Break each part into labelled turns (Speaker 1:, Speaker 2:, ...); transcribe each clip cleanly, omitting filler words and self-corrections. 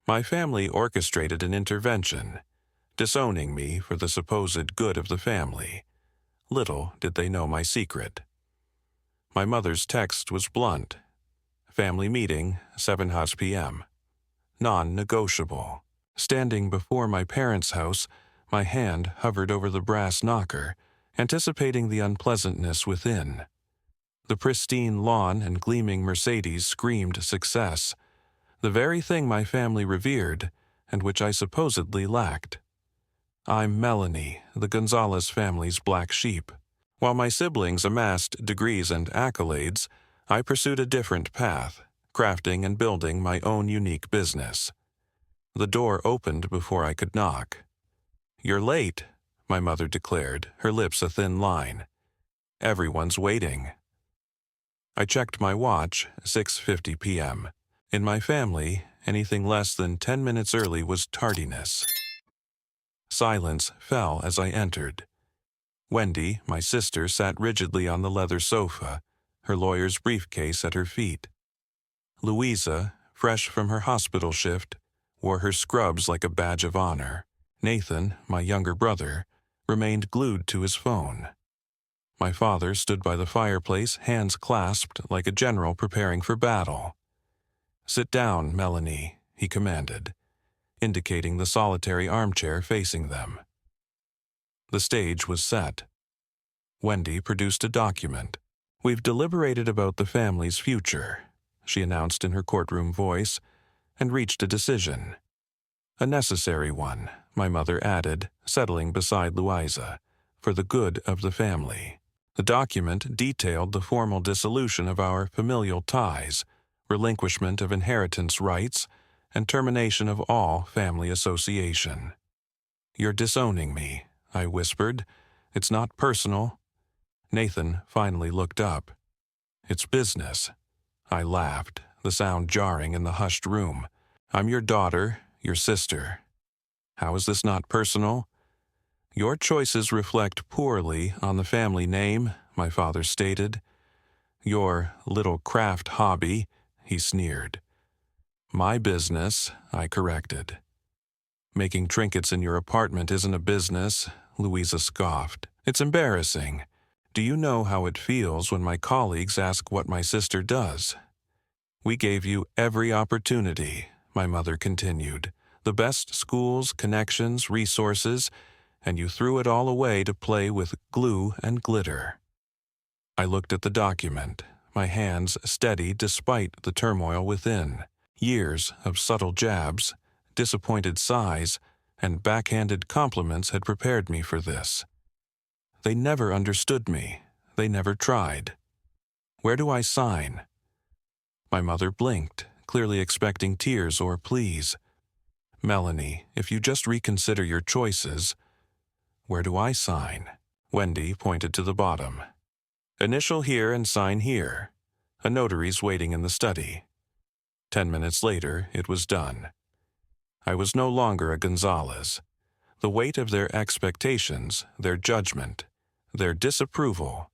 Speaker 1: My family orchestrated an intervention, disowning me for the supposed good of the family. Little did they know my secret. My mother's text was blunt. Family meeting, 7:00 p.m. Non-negotiable. Standing before my parents' house, my hand hovered over the brass knocker, anticipating the unpleasantness within. The pristine lawn and gleaming Mercedes screamed success, the very thing my family revered and which I supposedly lacked. I'm Melanie, the Gonzalez family's black sheep. While my siblings amassed degrees and accolades, I pursued a different path, crafting and building my own unique business. The door opened before I could knock. "You're late," my mother declared, her lips a thin line. "Everyone's waiting." I checked my watch, 6:50 p.m. In my family, anything less than 10 minutes early was tardiness. Silence fell as I entered. Wendy, my sister, sat rigidly on the leather sofa, her lawyer's briefcase at her feet. Louisa, fresh from her hospital shift, wore her scrubs like a badge of honor. Nathan, my younger brother, remained glued to his phone. My father stood by the fireplace, hands clasped like a general preparing for battle. "Sit down, Melanie," he commanded, indicating the solitary armchair facing them. The stage was set. Wendy produced a document. "We've deliberated about the family's future," she announced in her courtroom voice, "and reached a decision. A necessary one," my mother added, settling beside Louisa, "for the good of the family." The document detailed the formal dissolution of our familial ties, relinquishment of inheritance rights, and termination of all family association. "You're disowning me," I whispered. "It's not personal." Nathan finally looked up. "It's business." I laughed, the sound jarring in the hushed room. "I'm your daughter, your sister. How is this not personal?" "Your choices reflect poorly on the family name," my father stated. "Your little craft hobby," he sneered. "My business," I corrected. "Making trinkets in your apartment isn't a business," Louisa scoffed. "It's embarrassing. Do you know how it feels when my colleagues ask what my sister does?" "We gave you every opportunity," my mother continued. "The best schools, connections, resources, and you threw it all away to play with glue and glitter." I looked at the document, my hands steady despite the turmoil within. Years of subtle jabs, disappointed sighs, and backhanded compliments had prepared me for this. They never understood me. They never tried. "Where do I sign?" My mother blinked, clearly expecting tears or pleas. "Melanie, if you just reconsider your choices." "Where do I sign?" Wendy pointed to the bottom. "Initial here and sign here. A notary's waiting in the study." 10 minutes later, it was done. I was no longer a Gonzalez. The weight of their expectations, their judgment, their disapproval,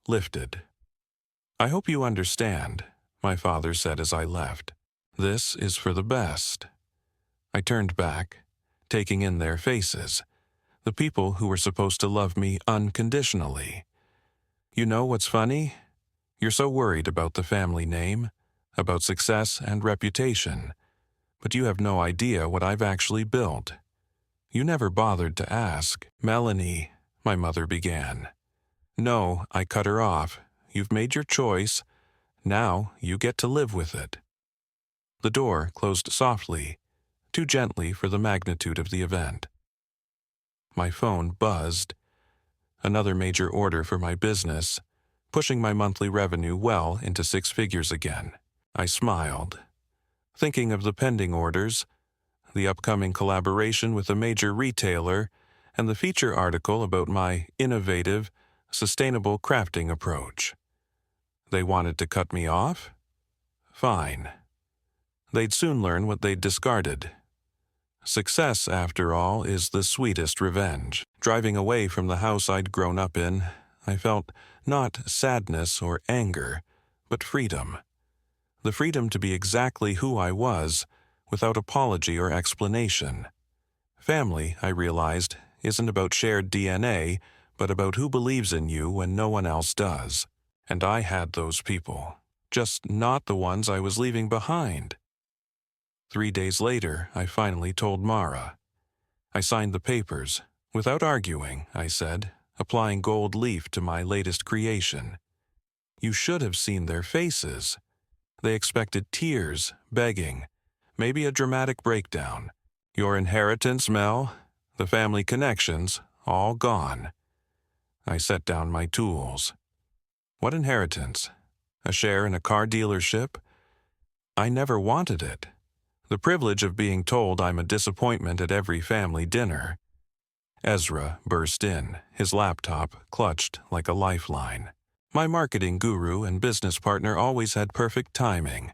Speaker 1: lifted. "I hope you understand," my father said as I left. "This is for the best." I turned back, taking in their faces, the people who were supposed to love me unconditionally. "You know what's funny? You're so worried about the family name, about success and reputation, but you have no idea what I've actually built. You never bothered to ask." "Melanie," my mother began. "No," I cut her off. "You've made your choice. Now you get to live with it." The door closed softly, too gently for the magnitude of the event. My phone buzzed. Another major order for my business, pushing my monthly revenue well into 6 figures again. I smiled, thinking of the pending orders, the upcoming collaboration with a major retailer, and the feature article about my innovative, sustainable crafting approach. They wanted to cut me off? Fine. They'd soon learn what they'd discarded. Success, after all, is the sweetest revenge. Driving away from the house I'd grown up in, I felt not sadness or anger, but freedom. The freedom to be exactly who I was, without apology or explanation. Family, I realized, isn't about shared DNA, but about who believes in you when no one else does. And I had those people, just not the ones I was leaving behind. 3 days later, I finally told Mara. I signed the papers. Without arguing, I said, applying gold leaf to my latest creation. You should have seen their faces. They expected tears, begging, maybe a dramatic breakdown. Your inheritance, Mel, the family connections, all gone. I set down my tools. What inheritance? A share in a car dealership? I never wanted it. The privilege of being told I'm a disappointment at every family dinner. Ezra burst in, his laptop clutched like a lifeline. My marketing guru and business partner always had perfect timing.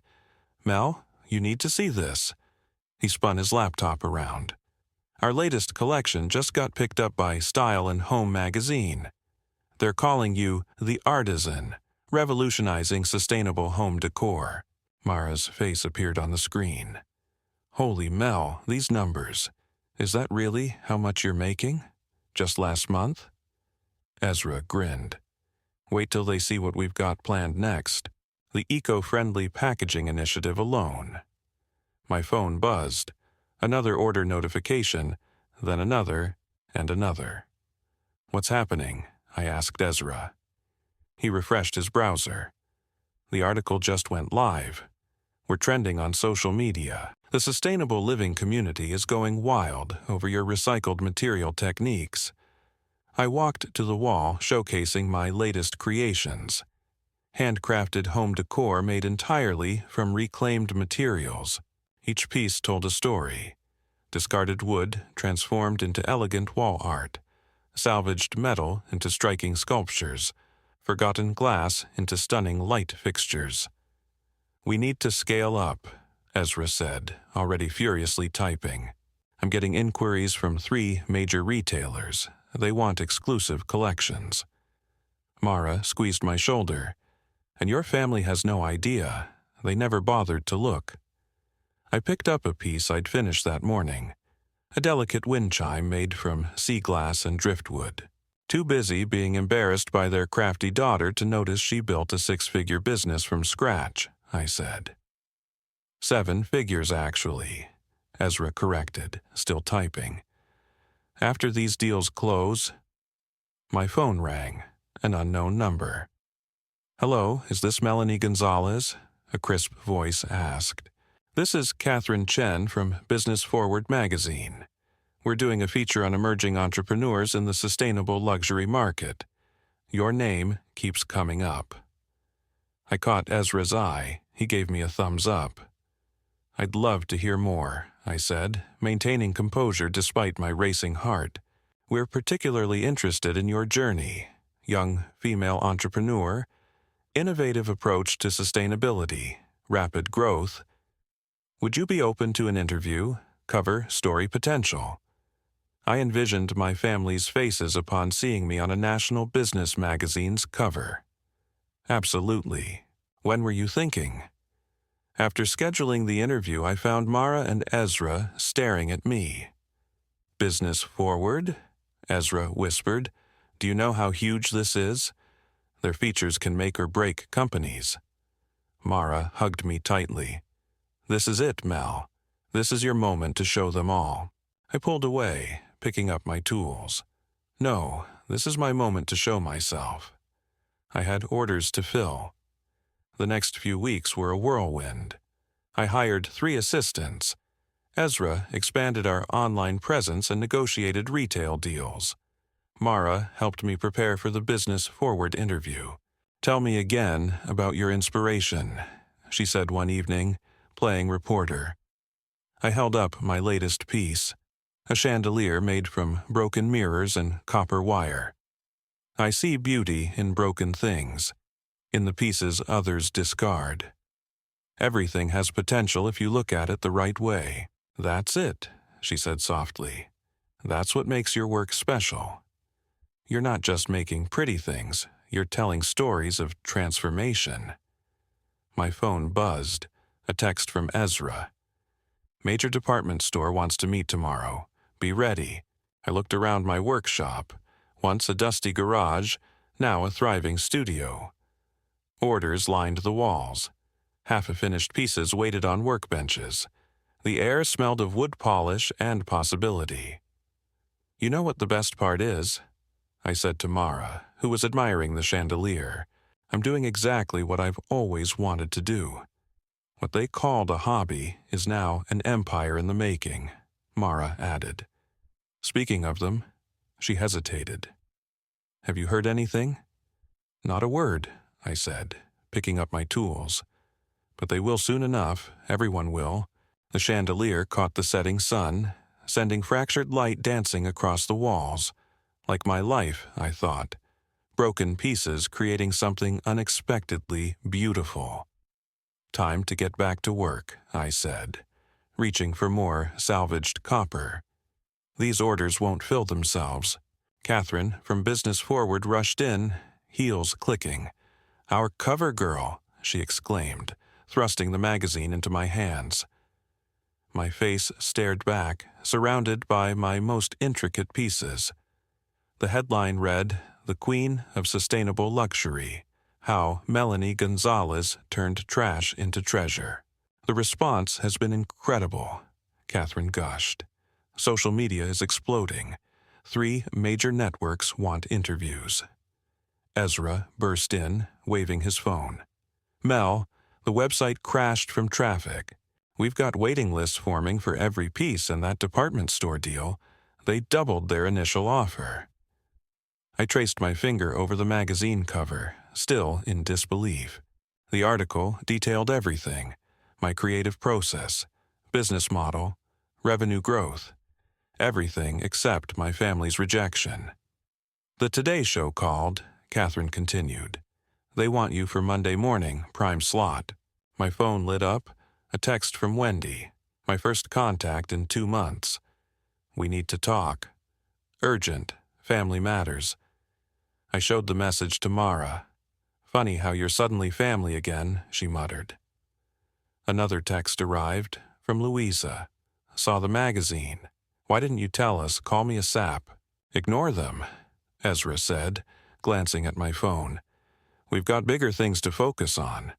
Speaker 1: Mel, you need to see this. He spun his laptop around. Our latest collection just got picked up by Style and Home magazine. They're calling you the Artisan, revolutionizing sustainable home decor. Mara's face appeared on the screen. Holy Mel, these numbers. Is that really how much you're making? Just last month? Ezra grinned. Wait till they see what we've got planned next. The eco-friendly packaging initiative alone. My phone buzzed. Another order notification, then another, and another. What's happening? I asked Ezra. He refreshed his browser. The article just went live. We're trending on social media. The sustainable living community is going wild over your recycled material techniques. I walked to the wall showcasing my latest creations. Handcrafted home decor made entirely from reclaimed materials. Each piece told a story. Discarded wood transformed into elegant wall art. Salvaged metal into striking sculptures. Forgotten glass into stunning light fixtures. We need to scale up, Ezra said, already furiously typing. I'm getting inquiries from 3 major retailers. They want exclusive collections. Mara squeezed my shoulder. And your family has no idea. They never bothered to look. I picked up a piece I'd finished that morning. A delicate wind chime made from sea glass and driftwood. Too busy being embarrassed by their crafty daughter to notice she built a 6-figure business from scratch, I said. 7 figures, actually, Ezra corrected, still typing. After these deals close, my phone rang, an unknown number. Hello, is this Melanie Gonzalez? A crisp voice asked. This is Catherine Chen from Business Forward magazine. We're doing a feature on emerging entrepreneurs in the sustainable luxury market. Your name keeps coming up. I caught Ezra's eye. He gave me a thumbs up. I'd love to hear more, I said, maintaining composure despite my racing heart. We're particularly interested in your journey, young female entrepreneur, innovative approach to sustainability, rapid growth. Would you be open to an interview? Cover story potential. I envisioned my family's faces upon seeing me on a national business magazine's cover. Absolutely. When were you thinking? After scheduling the interview, I found Mara and Ezra staring at me. Business Forward? Ezra whispered. Do you know how huge this is? Their features can make or break companies. Mara hugged me tightly. This is it, Mel. This is your moment to show them all. I pulled away, picking up my tools. No, this is my moment to show myself. I had orders to fill. The next few weeks were a whirlwind. I hired 3 assistants. Ezra expanded our online presence and negotiated retail deals. Mara helped me prepare for the Business Forward interview. Tell me again about your inspiration, she said one evening, playing reporter. I held up my latest piece, a chandelier made from broken mirrors and copper wire. I see beauty in broken things, in the pieces others discard. Everything has potential if you look at it the right way. That's it, she said softly. That's what makes your work special. You're not just making pretty things, you're telling stories of transformation. My phone buzzed, a text from Ezra. Major department store wants to meet tomorrow. Be ready. I looked around my workshop. Once a dusty garage, now a thriving studio. Orders lined the walls. Half-finished pieces waited on workbenches. The air smelled of wood polish and possibility. "You know what the best part is?" I said to Mara, who was admiring the chandelier. "I'm doing exactly what I've always wanted to do." "What they called a hobby is now an empire in the making," Mara added. "Speaking of them," she hesitated. "Have you heard anything?" "Not a word," I said, picking up my tools. "But they will soon enough, everyone will." The chandelier caught the setting sun, sending fractured light dancing across the walls. Like my life, I thought. Broken pieces creating something unexpectedly beautiful. "Time to get back to work," I said, reaching for more salvaged copper. "These orders won't fill themselves." Catherine from Business Forward rushed in, heels clicking. "Our cover girl," she exclaimed, thrusting the magazine into my hands. My face stared back, surrounded by my most intricate pieces. The headline read, "The Queen of Sustainable Luxury: How Melanie Gonzalez Turned Trash into Treasure." "The response has been incredible," Catherine gushed. "Social media is exploding. 3 major networks want interviews." Ezra burst in, waving his phone. "Mel, the website crashed from traffic. We've got waiting lists forming for every piece in that department store deal. They doubled their initial offer." I traced my finger over the magazine cover, still in disbelief. The article detailed everything: my creative process, business model, revenue growth. Everything except my family's rejection. "The Today Show called," Catherine continued. "They want you for Monday morning, prime slot." My phone lit up, a text from Wendy, my first contact in 2 months. "We need to talk. Urgent, family matters." I showed the message to Mara. "Funny how you're suddenly family again," she muttered. Another text arrived, from Louisa. "Saw the magazine. Why didn't you tell us? Call me a sap." "Ignore them," Ezra said, glancing at my phone. "We've got bigger things to focus on.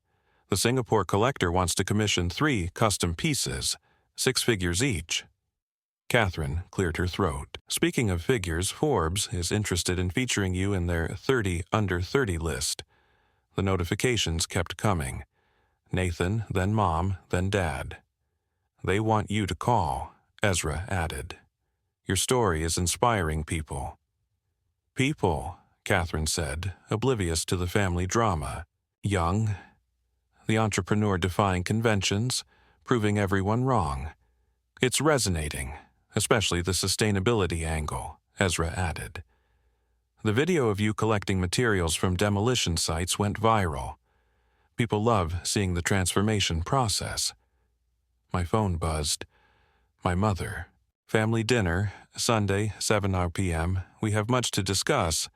Speaker 1: The Singapore collector wants to commission 3 custom pieces, 6 figures each." Catherine cleared her throat. "Speaking of figures, Forbes is interested in featuring you in their 30 under 30 list." The notifications kept coming. Nathan, then Mom, then Dad. "They want you to call," Ezra added. "Your story is inspiring people." "People," Catherine said, oblivious to the family drama. "Young. The entrepreneur defying conventions, proving everyone wrong. It's resonating, especially the sustainability angle," Ezra added. "The video of you collecting materials from demolition sites went viral. People love seeing the transformation process." My phone buzzed. "My mother. Family dinner, Sunday, 7 p.m. We have much to discuss."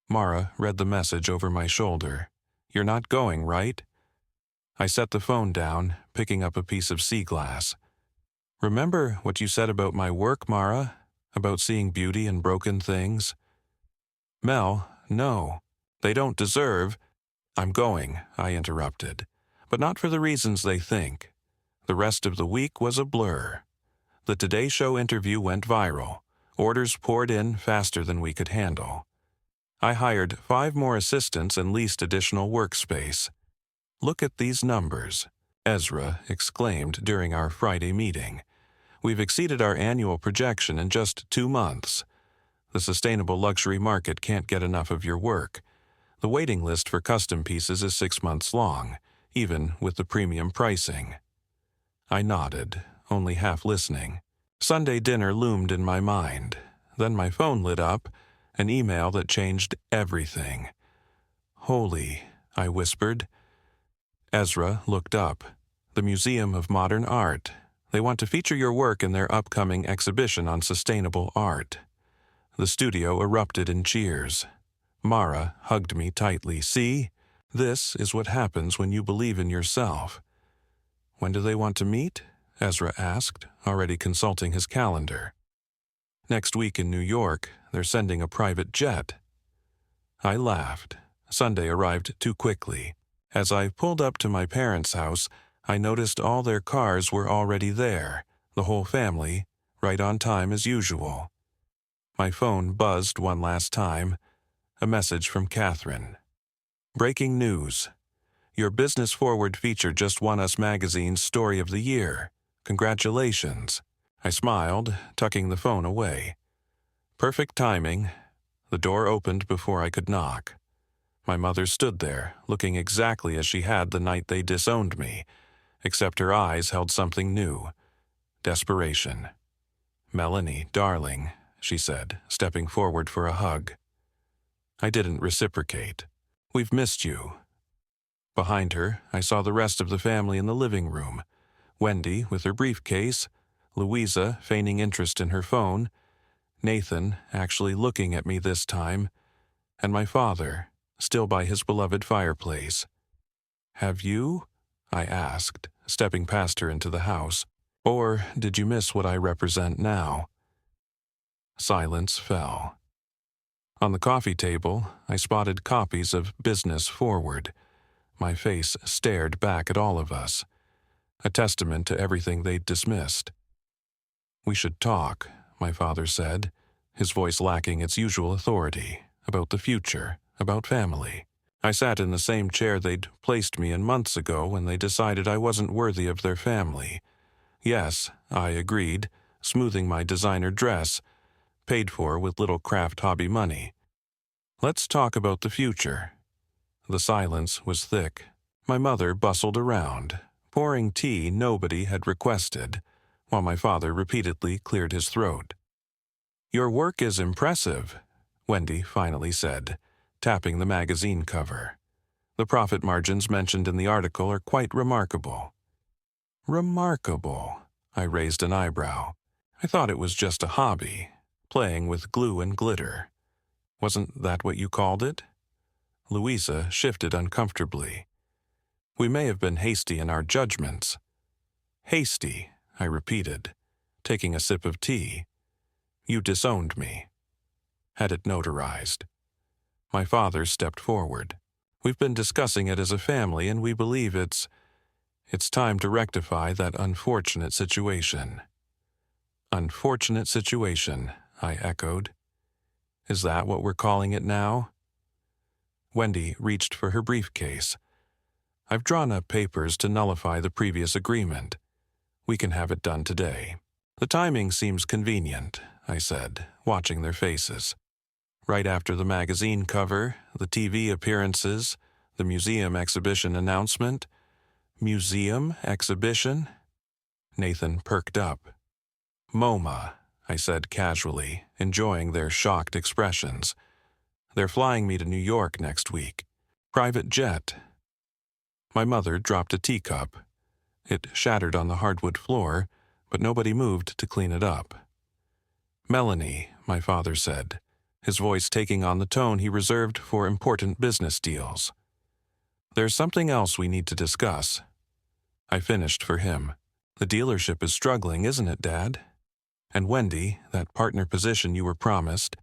Speaker 1: Mara read the message over my shoulder. "You're not going, right?" I set the phone down, picking up a piece of sea glass. "Remember what you said about my work, Mara? About seeing beauty in broken things?" "Mel, no. They don't deserve—" "I'm going," I interrupted. "But not for the reasons they think." The rest of the week was a blur. The Today Show interview went viral. Orders poured in faster than we could handle. I hired 5 more assistants and leased additional workspace. "Look at these numbers," Ezra exclaimed during our Friday meeting. "We've exceeded our annual projection in just 2 months. The sustainable luxury market can't get enough of your work. The waiting list for custom pieces is 6 months long, even with the premium pricing." I nodded, only half listening. Sunday dinner loomed in my mind. Then my phone lit up, an email that changed everything. "Holy," I whispered. Ezra looked up. "The Museum of Modern Art. They want to feature your work in their upcoming exhibition on sustainable art." The studio erupted in cheers. Mara hugged me tightly. "See? This is what happens when you believe in yourself." "When do they want to meet?" Ezra asked, already consulting his calendar. Next week in New York, they're sending a private jet. I laughed. Sunday arrived too quickly. As I pulled up to my parents' house, I noticed all their cars were already there, the whole family, right on time as usual. My phone buzzed one last time. A message from Catherine. Breaking news. Your Business Forward feature just won Us Magazine's Story of the Year. Congratulations. I smiled, tucking the phone away. Perfect timing. The door opened before I could knock. My mother stood there, looking exactly as she had the night they disowned me, except her eyes held something new. Desperation. "Melanie, darling," she said, stepping forward for a hug. I didn't reciprocate. "We've missed you." Behind her, I saw the rest of the family in the living room. Wendy with her briefcase, Louisa feigning interest in her phone, Nathan actually looking at me this time, and my father, still by his beloved fireplace. "Have you?" I asked, stepping past her into the house. "Or did you miss what I represent now?" Silence fell. On the coffee table, I spotted copies of Business Forward. My face stared back at all of us, a testament to everything they'd dismissed. "We should talk," my father said, his voice lacking its usual authority, about the future, about family. I sat in the same chair they'd placed me in months ago when they decided I wasn't worthy of their family. "Yes," I agreed, smoothing my designer dress, paid for with little craft hobby money. "Let's talk about the future." The silence was thick. My mother bustled around, pouring tea nobody had requested, while my father repeatedly cleared his throat. "Your work is impressive," Wendy finally said, tapping the magazine cover. "The profit margins mentioned in the article are quite remarkable." Remarkable. I raised an eyebrow. I thought it was just a hobby, playing with glue and glitter. "Wasn't that what you called it?" Louisa shifted uncomfortably. "We may have been hasty in our judgments." "Hasty," I repeated, taking a sip of tea. "You disowned me." Had it notarized. My father stepped forward. "We've been discussing it as a family, and we believe it's time to rectify that unfortunate situation." "Unfortunate situation," I echoed. "Is that what we're calling it now?" Wendy reached for her briefcase. "I've drawn up papers to nullify the previous agreement. We can have it done today." "The timing seems convenient," I said, watching their faces. Right after the magazine cover, the TV appearances, the museum exhibition announcement. "Museum exhibition?" Nathan perked up. "MoMA," I said casually, enjoying their shocked expressions. "They're flying me to New York next week. Private jet." My mother dropped a teacup. It shattered on the hardwood floor, but nobody moved to clean it up. "Melanie," my father said, his voice taking on the tone he reserved for important business deals. "There's something else we need to discuss." I finished for him. "The dealership is struggling, isn't it, Dad? And Wendy, that partner position you were promised,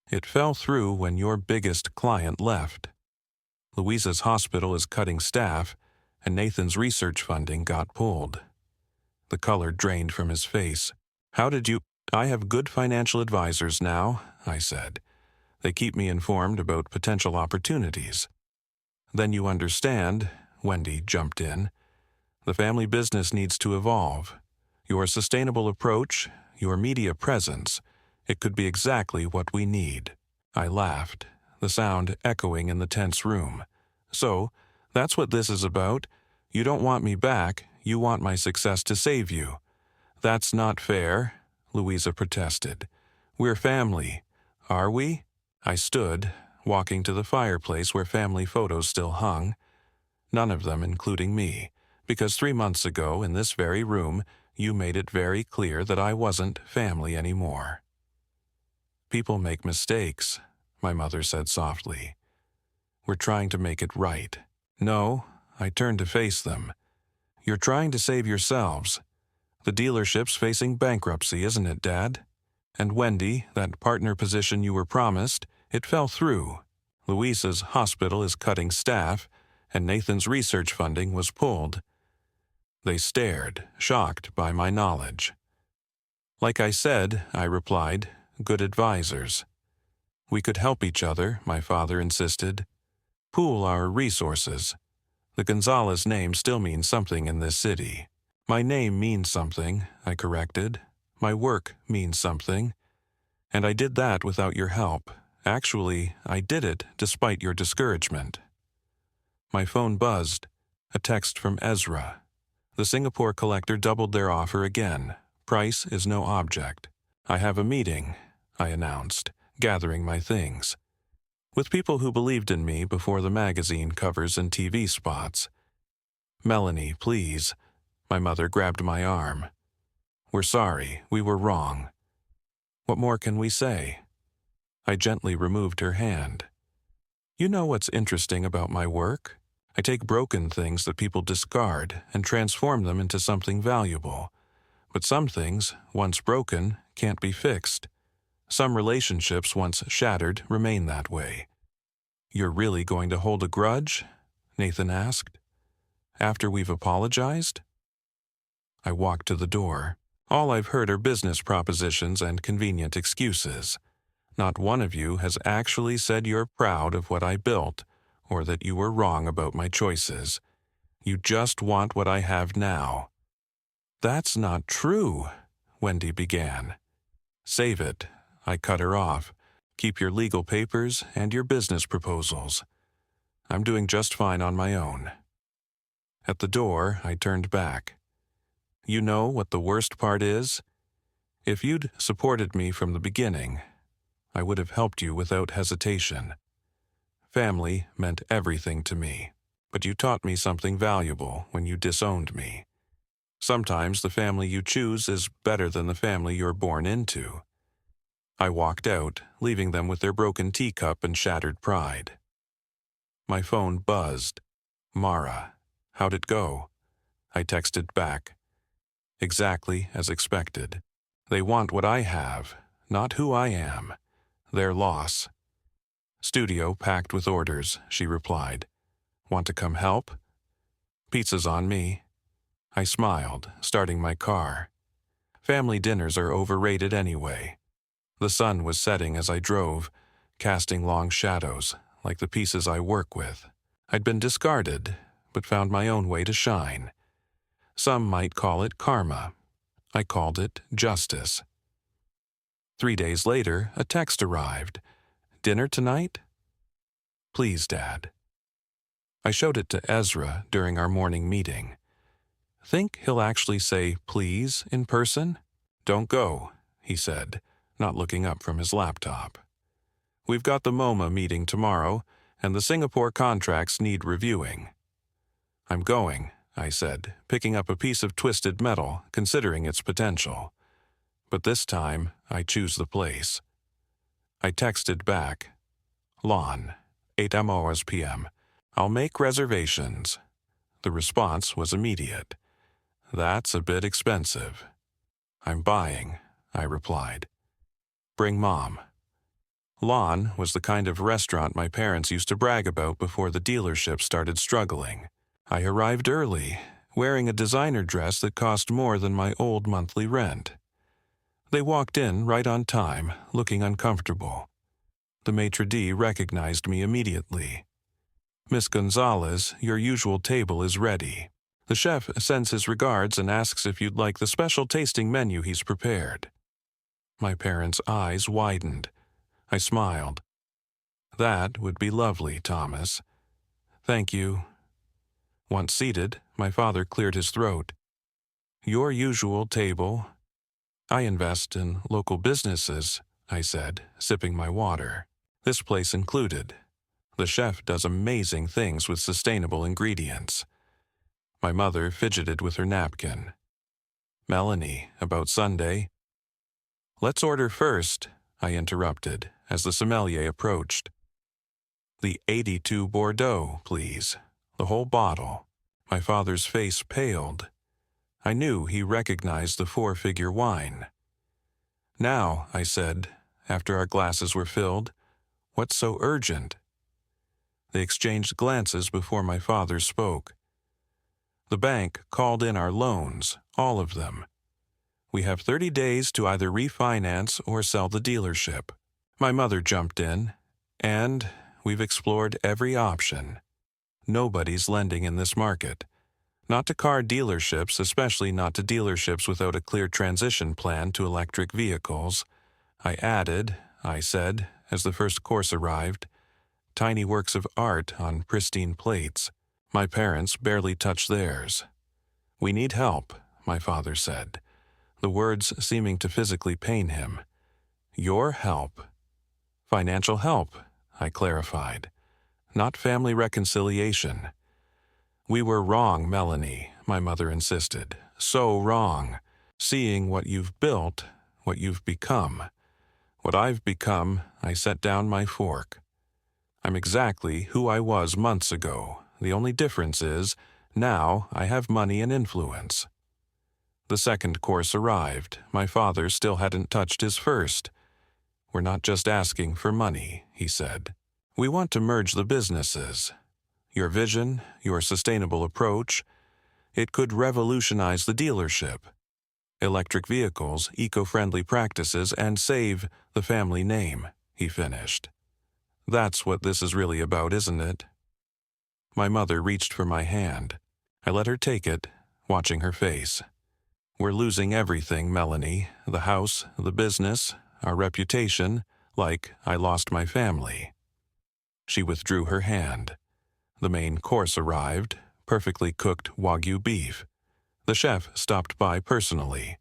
Speaker 1: it fell through when your biggest client left. Louisa's hospital is cutting staff, and Nathan's research funding got pulled." The color drained from his face. "How did you—" "I have good financial advisors now," I said. "They keep me informed about potential opportunities." "Then you understand," Wendy jumped in. "The family business needs to evolve. Your sustainable approach, your media presence, it could be exactly what we need." I laughed, the sound echoing in the tense room. "So, that's what this is about. You don't want me back, you want my success to save you." "That's not fair," Louisa protested. "We're family. Are we?" I stood, walking to the fireplace where family photos still hung. None of them including me, because 3 months ago in this very room, you made it very clear that I wasn't family anymore. "People make mistakes," my mother said softly. "We're trying to make it right." "No," I turned to face them. "You're trying to save yourselves. The dealership's facing bankruptcy, isn't it, Dad? And Wendy, that partner position you were promised, it fell through. Louisa's hospital is cutting staff, and Nathan's research funding was pulled. They stared, shocked by my knowledge. Like I said, I replied, good advisors. We could help each other, my father insisted. Pool our resources. The Gonzalez name still means something in this city. My name means something, I corrected. My work means something. And I did that without your help. Actually, I did it despite your discouragement. My phone buzzed. A text from Ezra. The Singapore collector doubled their offer again. Price is no object. I have a meeting, I announced, gathering my things. With people who believed in me before the magazine covers and TV spots. Melanie, please. My mother grabbed my arm. We're sorry, we were wrong. What more can we say? I gently removed her hand. You know what's interesting about my work? I take broken things that people discard and transform them into something valuable. But some things, once broken, can't be fixed. Some relationships, once shattered, remain that way. You're really going to hold a grudge? Nathan asked. After we've apologized? I walked to the door. All I've heard are business propositions and convenient excuses. Not one of you has actually said you're proud of what I built, or that you were wrong about my choices. You just want what I have now. That's not true, Wendy began. Save it, I cut her off. Keep your legal papers and your business proposals. I'm doing just fine on my own. At the door, I turned back. You know what the worst part is? If you'd supported me from the beginning, I would have helped you without hesitation. Family meant everything to me, but you taught me something valuable when you disowned me. Sometimes the family you choose is better than the family you're born into. I walked out, leaving them with their broken teacup and shattered pride. My phone buzzed. Mara, how'd it go? I texted back. Exactly as expected. They want what I have, not who I am. Their loss. Studio packed with orders, she replied. Want to come help? Pizza's on me. I smiled, starting my car. Family dinners are overrated anyway. The sun was setting as I drove, casting long shadows, like the pieces I work with. I'd been discarded, but found my own way to shine. Some might call it karma. I called it justice. 3 days later, a text arrived. Dinner tonight? Please, Dad. I showed it to Ezra during our morning meeting. Think he'll actually say please in person? Don't go, he said, not looking up from his laptop. We've got the MoMA meeting tomorrow, and the Singapore contracts need reviewing. I'm going, I said, picking up a piece of twisted metal, considering its potential. But this time, I choose the place. I texted back. Lawn, 8 hours p.m. I'll make reservations. The response was immediate. That's a bit expensive. I'm buying, I replied. Bring Mom. Lawn was the kind of restaurant my parents used to brag about before the dealership started struggling. I arrived early, wearing a designer dress that cost more than my old monthly rent. They walked in right on time, looking uncomfortable. The maitre d' recognized me immediately. Miss Gonzalez, your usual table is ready. The chef sends his regards and asks if you'd like the special tasting menu he's prepared. My parents' eyes widened. I smiled. That would be lovely, Thomas. Thank you. Once seated, my father cleared his throat. Your usual table. I invest in local businesses, I said, sipping my water. This place included. The chef does amazing things with sustainable ingredients. My mother fidgeted with her napkin. Melanie, about Sunday. Let's order first, I interrupted, as the sommelier approached. The 82 Bordeaux, please. The whole bottle. My father's face paled. I knew he recognized the four-figure whine. "Now," I said, after our glasses were filled, "what's so urgent?" They exchanged glances before my father spoke. "The bank called in our loans, all of them. We have 30 days to either refinance or sell the dealership." My mother jumped in, "And we've explored every option. Nobody's lending in this market. Not to car dealerships, especially not to dealerships without a clear transition plan to electric vehicles." I said, as the first course arrived, tiny works of art on pristine plates. My parents barely touched theirs. "We need help," my father said, the words seeming to physically pain him. "Your help." "Financial help," I clarified, "not family reconciliation." "We were wrong, Melanie," my mother insisted. "So wrong. Seeing what you've built, what you've become. What I've become," I set down my fork. "I'm exactly who I was months ago. The only difference is, now I have money and influence." The second course arrived. My father still hadn't touched his first. "We're not just asking for money," he said. "We want to merge the businesses. Your vision, your sustainable approach, it could revolutionize the dealership. Electric vehicles, eco-friendly practices, and save the family name," he finished. "That's what this is really about, isn't it?" My mother reached for my hand. I let her take it, watching her face. "We're losing everything, Melanie. The house, the business, our reputation, like I lost my family." She withdrew her hand. The main course arrived, perfectly cooked Wagyu beef. The chef stopped by personally.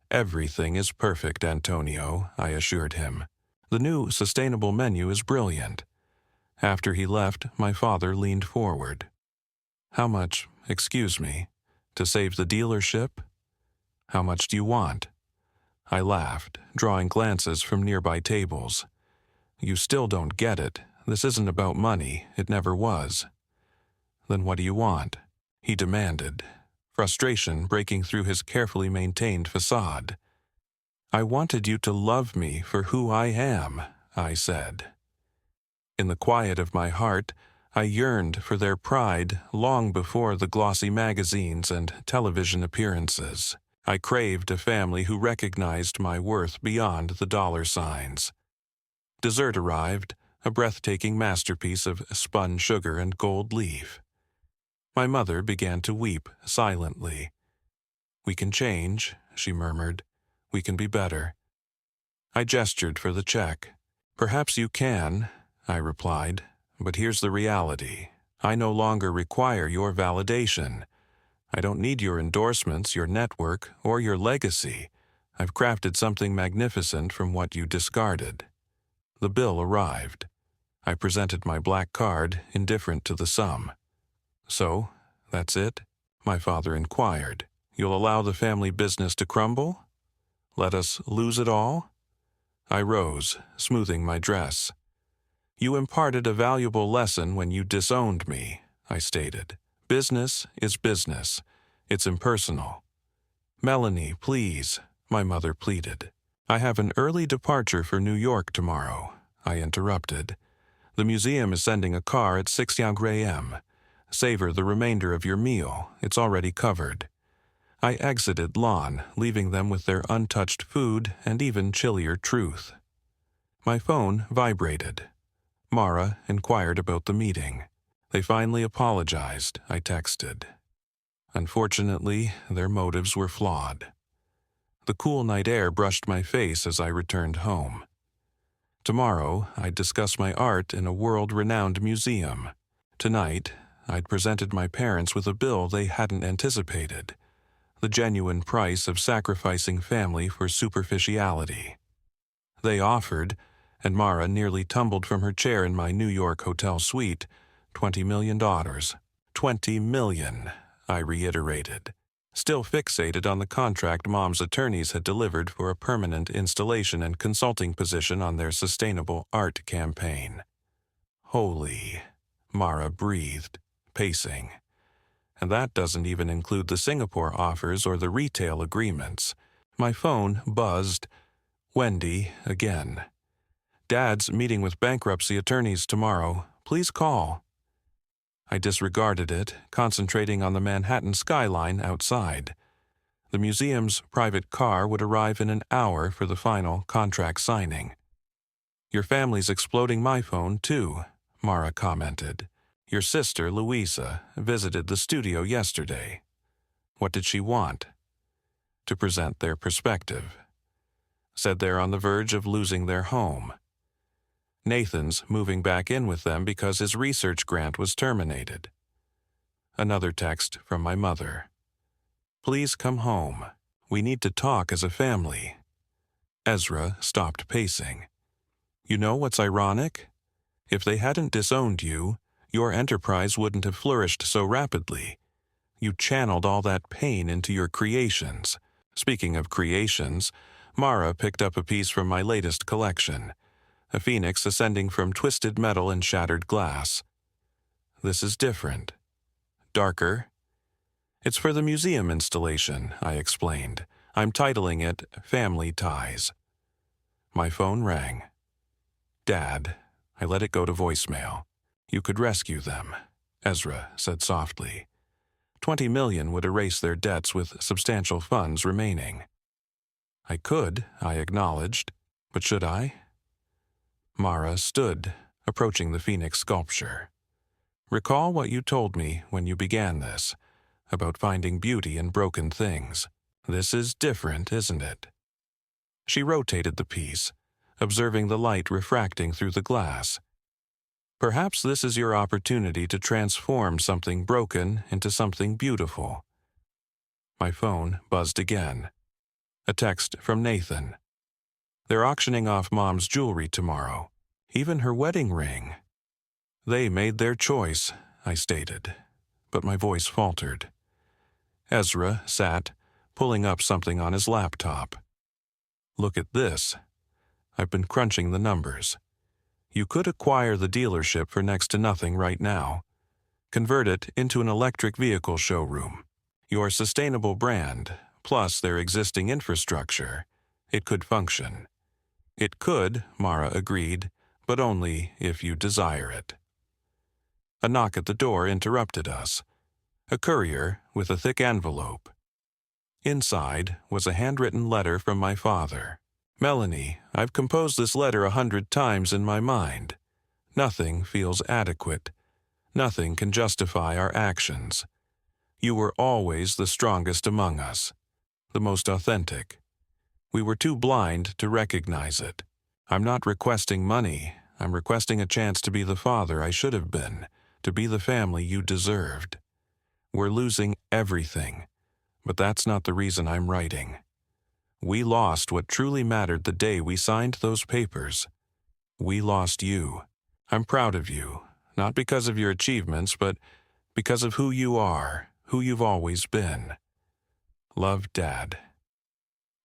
Speaker 1: "Everything is perfect, Antonio," I assured him. "The new sustainable menu is brilliant." After he left, my father leaned forward. "How much, excuse me, to save the dealership? How much do you want?" I laughed, drawing glances from nearby tables. "You still don't get it. This isn't about money. It never was." "Then what do you want?" he demanded, frustration breaking through his carefully maintained facade. "I wanted you to love me for who I am," I said. In the quiet of my heart, I yearned for their pride long before the glossy magazines and television appearances. I craved a family who recognized my worth beyond the dollar signs. Dessert arrived, a breathtaking masterpiece of spun sugar and gold leaf. My mother began to weep silently. "We can change," she murmured. "We can be better." I gestured for the check. "Perhaps you can," I replied, "but here's the reality. I no longer require your validation. I don't need your endorsements, your network, or your legacy. I've crafted something magnificent from what you discarded." The bill arrived. I presented my black card, indifferent to the sum. "So, that's it?" my father inquired. "You'll allow the family business to crumble? Let us lose it all?" I rose, smoothing my dress. "You imparted a valuable lesson when you disowned me," I stated. "Business is business. It's impersonal." "Melanie, please," my mother pleaded. "I have an early departure for New York tomorrow," I interrupted. "The museum is sending a car at 6 a.m. Savor the remainder of your meal. It's already covered." I exited Lon, leaving them with their untouched food and even chillier truth. My phone vibrated. Mara inquired about the meeting. "They finally apologized," I texted. Unfortunately, their motives were flawed. The cool night air brushed my face as I returned home. Tomorrow, I'd discuss my art in a world-renowned museum. Tonight, I'd presented my parents with a bill they hadn't anticipated, the genuine price of sacrificing family for superficiality. They offered, and Mara nearly tumbled from her chair in my New York hotel suite, $20 million. $20 million, I reiterated, still fixated on the contract Mom's attorneys had delivered for a permanent installation and consulting position on their sustainable art campaign. "Holy," Mara breathed, pacing. And that doesn't even include the Singapore offers or the retail agreements. My phone buzzed. Wendy, again. Dad's meeting with bankruptcy attorneys tomorrow. Please call. I disregarded it, concentrating on the Manhattan skyline outside. The museum's private car would arrive in an hour for the final contract signing. Your family's exploding my phone, too, Mara commented. Your sister, Louisa, visited the studio yesterday. What did she want? To present their perspective. Said they're on the verge of losing their home. Nathan's moving back in with them because his research grant was terminated. Another text from my mother. Please come home. We need to talk as a family. Ezra stopped pacing. You know what's ironic? If they hadn't disowned you, your enterprise wouldn't have flourished so rapidly. You channeled all that pain into your creations. Speaking of creations, Mara picked up a piece from my latest collection, a phoenix ascending from twisted metal and shattered glass. This is different. Darker. It's for the museum installation, I explained. I'm titling it Family Ties. My phone rang. Dad, I let it go to voicemail. You could rescue them, Ezra said softly. 20 million would erase their debts with substantial funds remaining. I could, I acknowledged, but should I? Mara stood, approaching the phoenix sculpture. Recall what you told me when you began this, about finding beauty in broken things. This is different, isn't it? She rotated the piece, observing the light refracting through the glass. Perhaps this is your opportunity to transform something broken into something beautiful. My phone buzzed again. A text from Nathan. They're auctioning off Mom's jewelry tomorrow, even her wedding ring. They made their choice, I stated, but my voice faltered. Ezra sat, pulling up something on his laptop. Look at this. I've been crunching the numbers. You could acquire the dealership for next to nothing right now. Convert it into an electric vehicle showroom. Your sustainable brand, plus their existing infrastructure, it could function. It could, Mara agreed, but only if you desire it. A knock at the door interrupted us. A courier with a thick envelope. Inside was a handwritten letter from my father. Melanie, I've composed this letter 100 times in my mind. Nothing feels adequate. Nothing can justify our actions. You were always the strongest among us, the most authentic. We were too blind to recognize it. I'm not requesting money. I'm requesting a chance to be the father I should have been, to be the family you deserved. We're losing everything, but that's not the reason I'm writing. We lost what truly mattered the day we signed those papers. We lost you. I'm proud of you, not because of your achievements, but because of who you are, who you've always been. Love, Dad.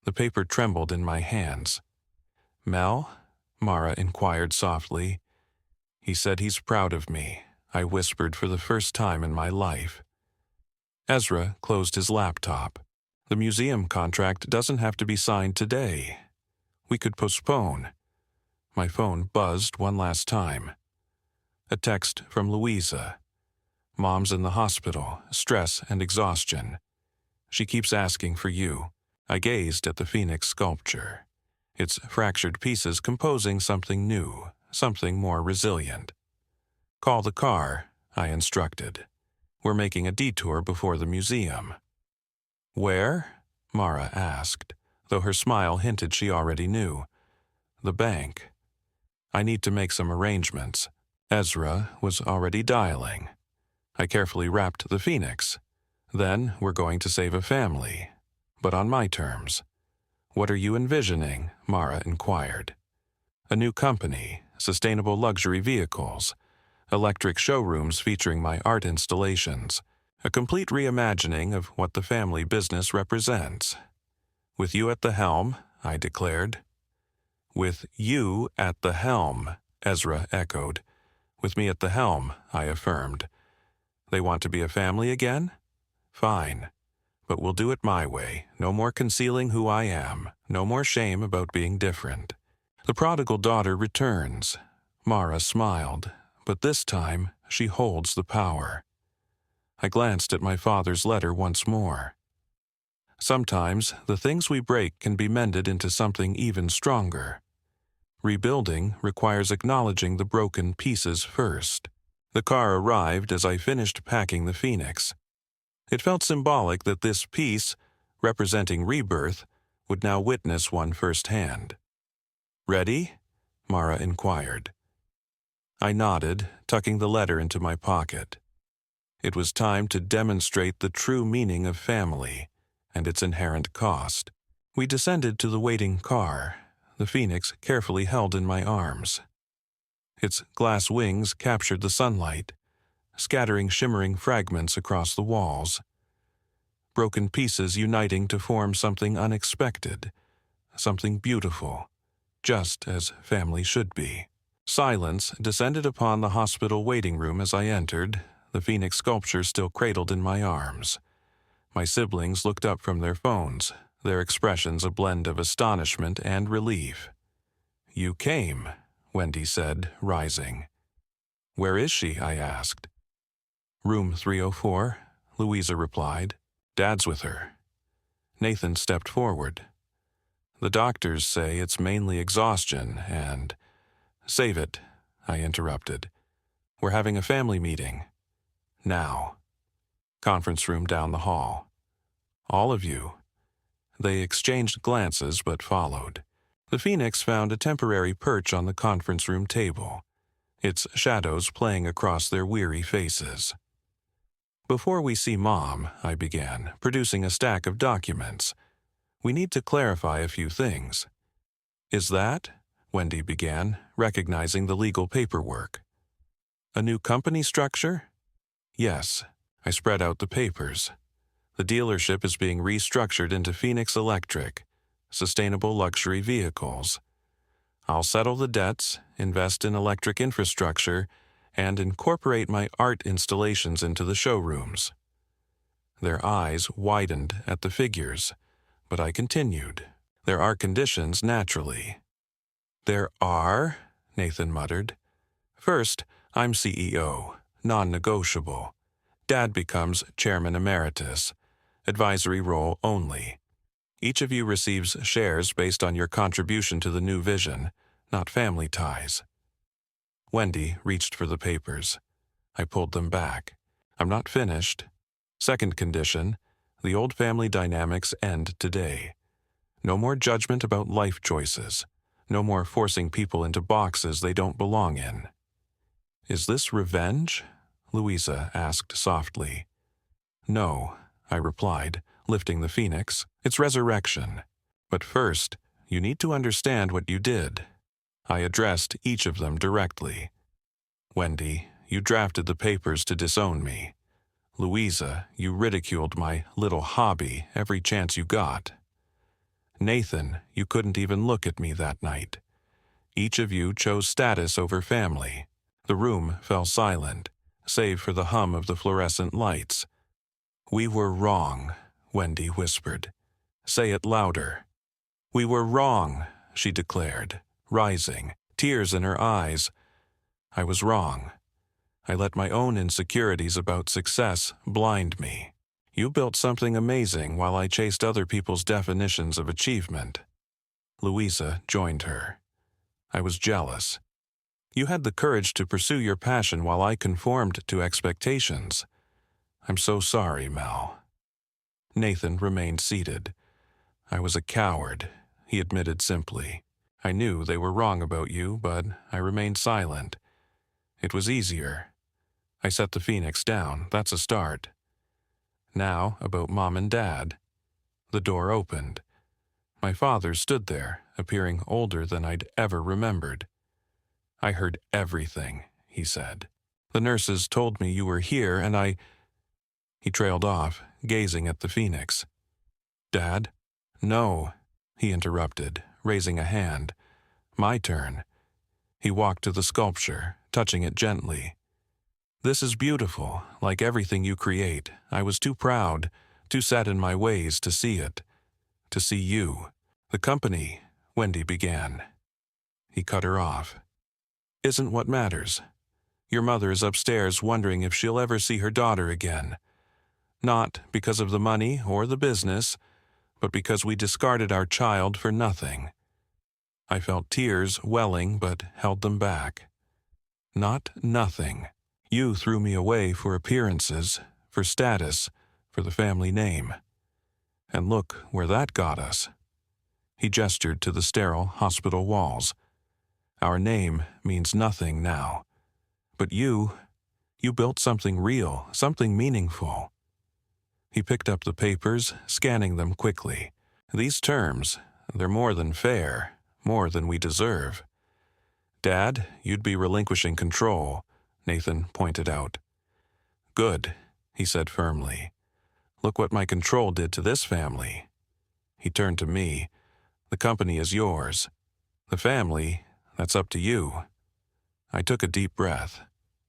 Speaker 1: The paper trembled in my hands. Mel? Mara inquired softly. He said he's proud of me, I whispered for the first time in my life. Ezra closed his laptop. The museum contract doesn't have to be signed today. We could postpone. My phone buzzed one last time. A text from Louisa. Mom's in the hospital, stress and exhaustion. She keeps asking for you. I gazed at the phoenix sculpture, its fractured pieces composing something new, something more resilient. Call the car, I instructed. We're making a detour before the museum. Where? Mara asked, though her smile hinted she already knew. The bank. I need to make some arrangements. Ezra was already dialing. I carefully wrapped the phoenix. Then we're going to save a family, but on my terms. What are you envisioning? Mara inquired. A new company, sustainable luxury vehicles, electric showrooms featuring my art installations, a complete reimagining of what the family business represents. With you at the helm, I declared. With you at the helm, Ezra echoed. With me at the helm, I affirmed. They want to be a family again? Fine. But we'll do it my way. No more concealing who I am. No more shame about being different. The prodigal daughter returns. Mara smiled, but this time she holds the power. I glanced at my father's letter once more. Sometimes the things we break can be mended into something even stronger. Rebuilding requires acknowledging the broken pieces first. The car arrived as I finished packing the Phoenix. It felt symbolic that this piece, representing rebirth, would now witness one firsthand. "Ready?" Mara inquired. I nodded, tucking the letter into my pocket. It was time to demonstrate the true meaning of family and its inherent cost. We descended to the waiting car, the Phoenix carefully held in my arms. Its glass wings captured the sunlight, scattering shimmering fragments across the walls. Broken pieces uniting to form something unexpected, something beautiful, just as family should be. Silence descended upon the hospital waiting room as I entered, the Phoenix sculpture still cradled in my arms. My siblings looked up from their phones, their expressions a blend of astonishment and relief. "You came," Wendy said, rising. "Where is she?" I asked. "Room 304, Louisa replied. "Dad's with her." Nathan stepped forward. "The doctors say it's mainly exhaustion and—" "Save it," I interrupted. "We're having a family meeting. Now." Conference room down the hall. "All of you." They exchanged glances but followed. The Phoenix found a temporary perch on the conference room table, its shadows playing across their weary faces. "Before we see Mom," I began, producing a stack of documents, "we need to clarify a few things." "Is that?" Wendy began, recognizing the legal paperwork. "A new company structure?" "Yes." I spread out the papers. "The dealership is being restructured into Phoenix Electric, Sustainable Luxury Vehicles. I'll settle the debts, invest in electric infrastructure, and incorporate my art installations into the showrooms." Their eyes widened at the figures, but I continued. "There are conditions, naturally." "There are?" Nathan muttered. "First, I'm CEO, non-negotiable. Dad becomes chairman emeritus, advisory role only. Each of you receives shares based on your contribution to the new vision, not family ties." Wendy reached for the papers. I pulled them back. "I'm not finished. Second condition, the old family dynamics end today. No more judgment about life choices. No more forcing people into boxes they don't belong in." "Is this revenge?" Louisa asked softly. "No," I replied, lifting the Phoenix. "It's resurrection. But first, you need to understand what you did." I addressed each of them directly. "Wendy, you drafted the papers to disown me. Louisa, you ridiculed my little hobby every chance you got. Nathan, you couldn't even look at me that night. Each of you chose status over family." The room fell silent, save for the hum of the fluorescent lights. "We were wrong," Wendy whispered. "Say it louder." "We were wrong," she declared, rising, tears in her eyes. "I was wrong. I let my own insecurities about success blind me. You built something amazing while I chased other people's definitions of achievement." Louisa joined her. "I was jealous. You had the courage to pursue your passion while I conformed to expectations. I'm so sorry, Mel." Nathan remained seated. "I was a coward," he admitted simply. "I knew they were wrong about you, but I remained silent. It was easier. I set the Phoenix down, that's a start. Now, about Mom and Dad." The door opened. My father stood there, appearing older than I'd ever remembered. "I heard everything," he said. "The nurses told me you were here and I—" He trailed off, gazing at the Phoenix. "Dad?" "No," he interrupted, raising a hand. "My turn." He walked to the sculpture, touching it gently. This is beautiful, like everything you create. I was too proud, too set in my ways to see it, to see you. The company, Wendy began. He cut her off. Isn't what matters. Your mother is upstairs wondering if she'll ever see her daughter again. Not because of the money or the business, but because we discarded our child for nothing. I felt tears welling but held them back. Not nothing. You threw me away for appearances, for status, for the family name. And look where that got us. He gestured to the sterile hospital walls. Our name means nothing now. But you built something real, something meaningful. He picked up the papers, scanning them quickly. These terms, they're more than fair, more than we deserve. Dad, you'd be relinquishing control, Nathan pointed out. Good, he said firmly. Look what my control did to this family. He turned to me. The company is yours. The family, that's up to you. I took a deep breath.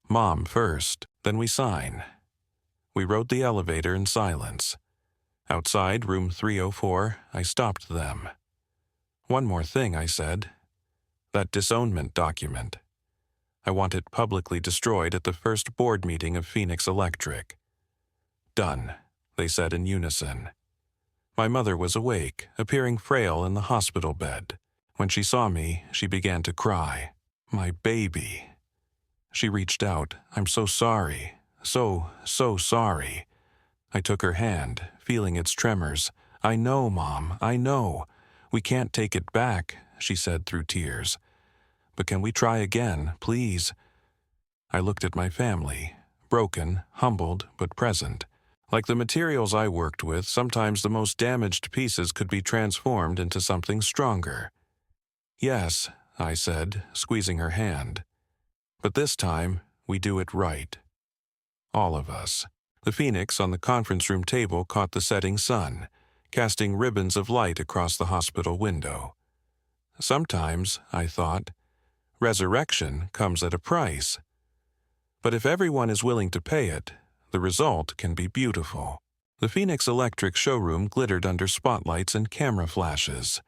Speaker 1: Mom first, then we sign. We rode the elevator in silence. Outside room 304, I stopped them. One more thing, I said. That disownment document. I want it publicly destroyed at the first board meeting of Phoenix Electric. Done, they said in unison. My mother was awake, appearing frail in the hospital bed. When she saw me, she began to cry. My baby. She reached out. I'm so sorry. So sorry. I took her hand, feeling its tremors. I know, Mom, I know. We can't take it back, she said through tears. But can we try again, please? I looked at my family, broken, humbled, but present. Like the materials I worked with, sometimes the most damaged pieces could be transformed into something stronger. Yes, I said, squeezing her hand. But this time, we do it right. All of us. The phoenix on the conference room table caught the setting sun, casting ribbons of light across the hospital window. Sometimes, I thought, resurrection comes at a price. But if everyone is willing to pay it, the result can be beautiful. The Phoenix Electric showroom glittered under spotlights and camera flashes.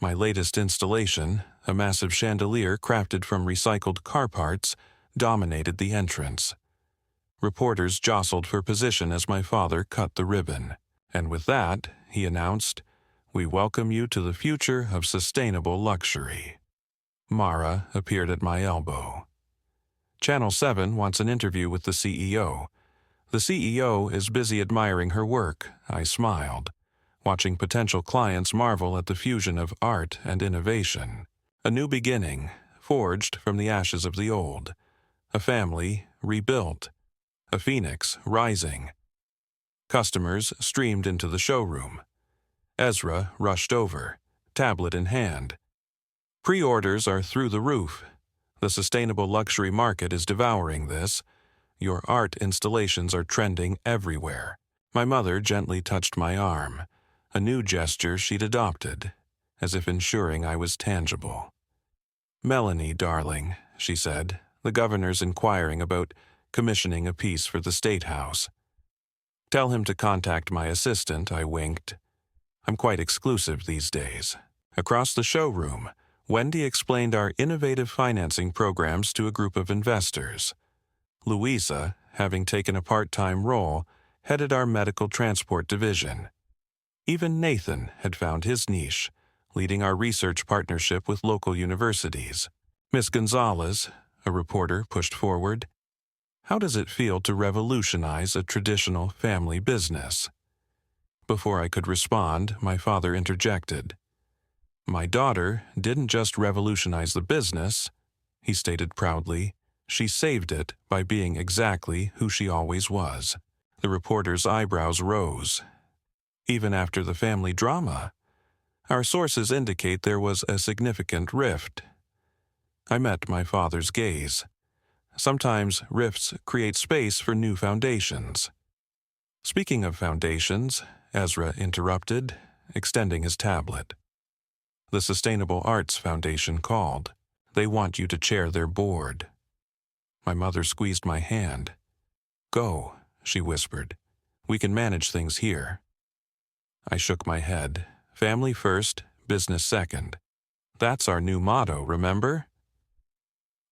Speaker 1: My latest installation, a massive chandelier crafted from recycled car parts, dominated the entrance. Reporters jostled for position as my father cut the ribbon. And with that, he announced, "We welcome you to the future of sustainable luxury." Mara appeared at my elbow. Channel 7 wants an interview with the CEO. The CEO is busy admiring her work, I smiled, watching potential clients marvel at the fusion of art and innovation. A new beginning, forged from the ashes of the old. A family rebuilt. A phoenix rising. Customers streamed into the showroom. Ezra rushed over, tablet in hand. Pre-orders are through the roof. The sustainable luxury market is devouring this. Your art installations are trending everywhere. My mother gently touched my arm, a new gesture she'd adopted, as if ensuring I was tangible. "Melanie, darling," she said, "the governor's inquiring about commissioning a piece for the State House." "Tell him to contact my assistant," I winked. I'm quite exclusive these days. Across the showroom, Wendy explained our innovative financing programs to a group of investors. Louisa, having taken a part-time role, headed our medical transport division. Even Nathan had found his niche, leading our research partnership with local universities. "Miss Gonzalez," a reporter pushed forward, "how does it feel to revolutionize a traditional family business?" Before I could respond, my father interjected. "My daughter didn't just revolutionize the business," he stated proudly. "She saved it by being exactly who she always was." The reporter's eyebrows rose. "Even after the family drama? Our sources indicate there was a significant rift." I met my father's gaze. Sometimes rifts create space for new foundations. "Speaking of foundations," Ezra interrupted, extending his tablet. "The Sustainable Arts Foundation called. They want you to chair their board." My mother squeezed my hand. "Go," she whispered. "We can manage things here." I shook my head. Family first, business second. That's our new motto, remember?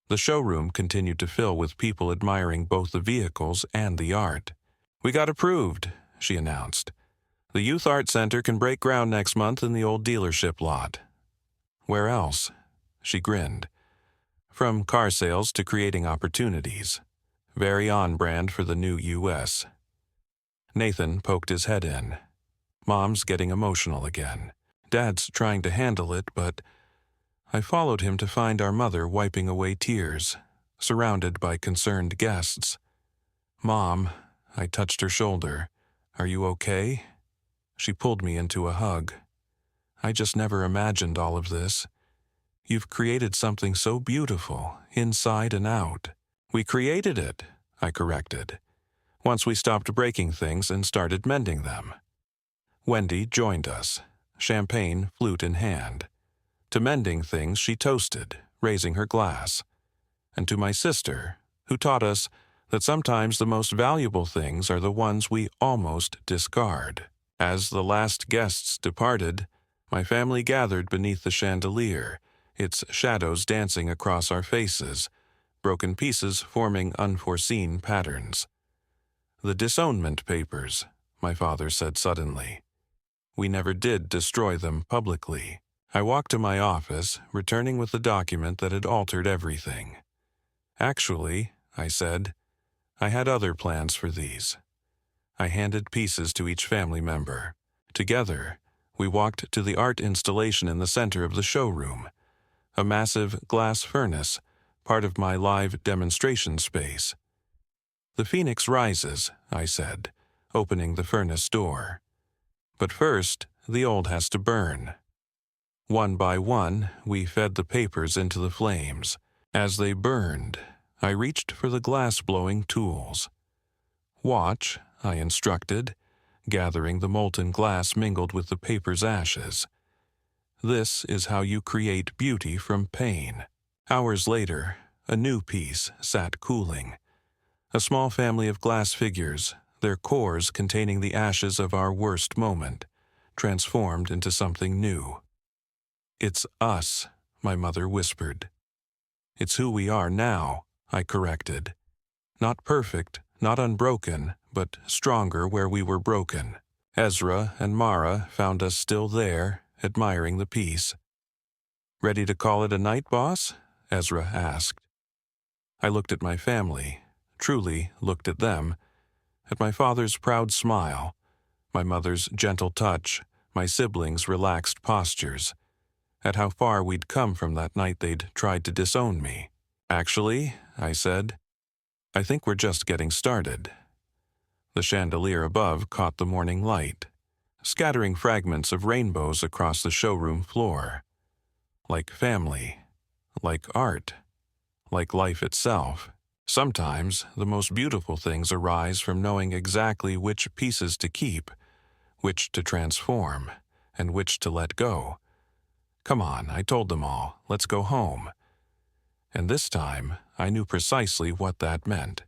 Speaker 1: The showroom continued to fill with people admiring both the vehicles and the art. "We got approved," she announced. "The Youth Art Center can break ground next month in the old dealership lot." "Where else?" She grinned. "From car sales to creating opportunities. Very on-brand for the new U.S. Nathan poked his head in. "Mom's getting emotional again. Dad's trying to handle it, but—" I followed him to find our mother wiping away tears, surrounded by concerned guests. "Mom," I touched her shoulder. "Are you okay?" She pulled me into a hug. "I just never imagined all of this. You've created something so beautiful, inside and out." "We created it," I corrected, "once we stopped breaking things and started mending them." Wendy joined us, champagne flute in hand. To mending things she toasted, raising her glass. And to my sister, who taught us that sometimes the most valuable things are the ones we almost discard. As the last guests departed, my family gathered beneath the chandelier, its shadows dancing across our faces, broken pieces forming unforeseen patterns. "The disownment papers," my father said suddenly. "We never did destroy them publicly." I walked to my office, returning with the document that had altered everything. "Actually," I said, "I had other plans for these." I handed pieces to each family member. Together, we walked to the art installation in the center of the showroom, a massive glass furnace, part of my live demonstration space. "The phoenix rises," I said, opening the furnace door. "But first, the old has to burn." One by one, we fed the papers into the flames. As they burned, I reached for the glass-blowing tools. "Watch," I instructed, gathering the molten glass mingled with the paper's ashes. "This is how you create beauty from pain." Hours later, a new piece sat cooling. A small family of glass figures, their cores containing the ashes of our worst moment, transformed into something new. "It's us," my mother whispered. "It's who we are now," I corrected. "Not perfect, not unbroken, but stronger where we were broken." Ezra and Mara found us still there, admiring the piece. "Ready to call it a night, boss?" Ezra asked. I looked at my family, truly looked at them, at my father's proud smile, my mother's gentle touch, my siblings' relaxed postures, at how far we'd come from that night they'd tried to disown me. "Actually," I said, "I think we're just getting started." The chandelier above caught the morning light, scattering fragments of rainbows across the showroom floor. Like family, like art, like life itself. Sometimes the most beautiful things arise from knowing exactly which pieces to keep, which to transform, and which to let go. "Come on," I told them all, "let's go home." And this time, I knew precisely what that meant.